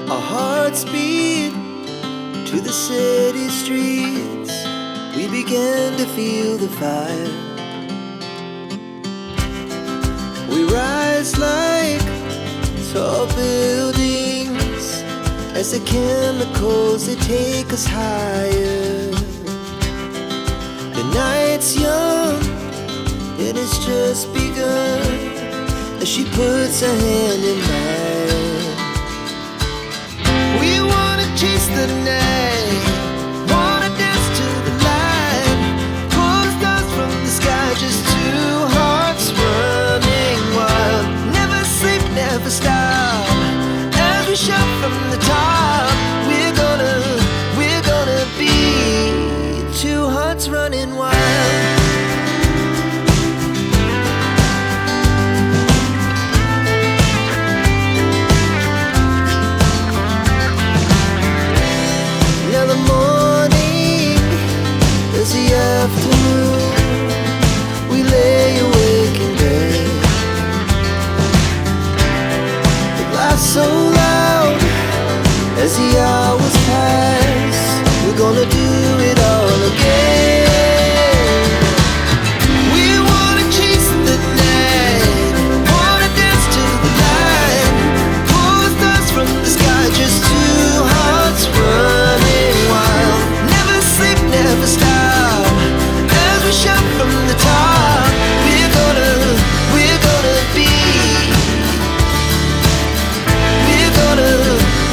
Our hearts beat to the city streets. We began to feel the fire. We rise like tall buildings as the chemicals, they take us higher. The night's young, it has just begun, as she puts her hand in mine. We wanna chase the night, wanna dance to the light, pull stars from the sky, just two hearts running wild. Never sleep, never stop, as we shout from the top. We're gonna be two hearts running wild. Now the morning is the afternoon. We lay awake in bed. The laughs so loud as the hours pass. We're gonna do it all again. We wanna chase the night, wanna dance to the light, pull stars from the sky, just two hearts running wild. Never sleep, never stop, as we shout from the top. We're gonna be,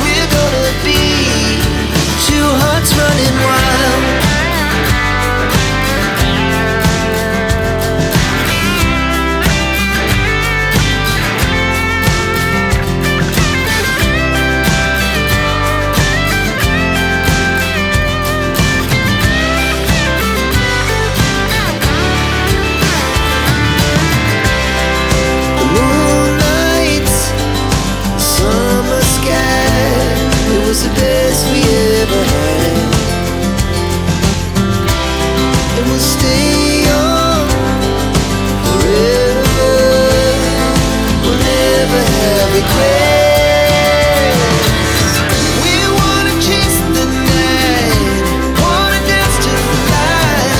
we're gonna be two hearts running wild. The moonlight, summer sky, it was the best we ever had. And we'll stay on forever. We'll never have regrets. We wanna chase the night, wanna dance to the light,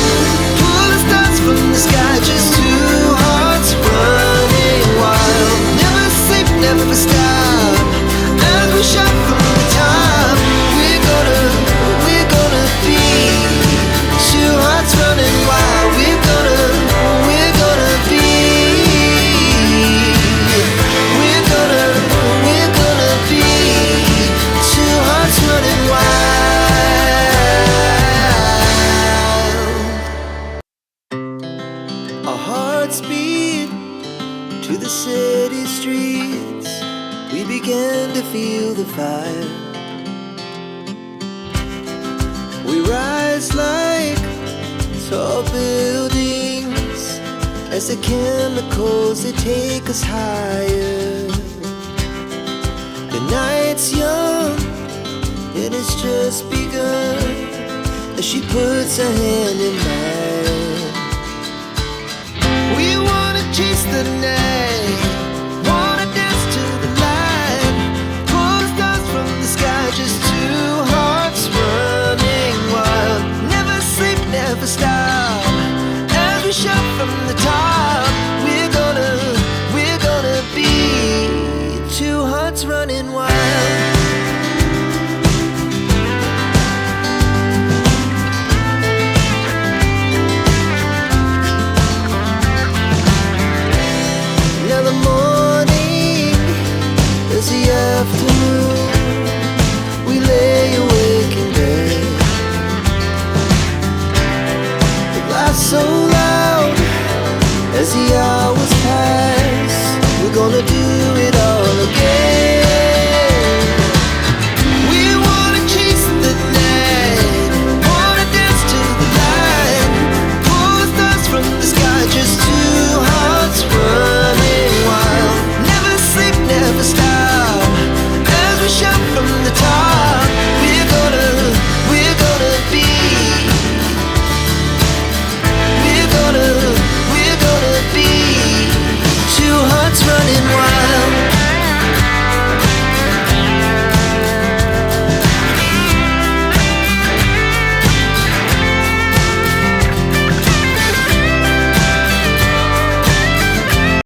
pull the stars from the sky, just two hearts running wild. Never sleep, never stop, as we shout from the top. We're gonna be two hearts running wild. We're gonna be, we're gonna be two hearts running wild. Our hearts beat to the city streets. We began to feel the fire. We rise like tall buildings as the chemicals, they take us higher. The night's young, it has just begun, as she puts her hand in mine. We wanna chase the night, wanna dance to the light, pull stars from the sky, just two hearts running wild. Never sleep, never stop, as we shout from the top. We're gonna be two hearts running wild.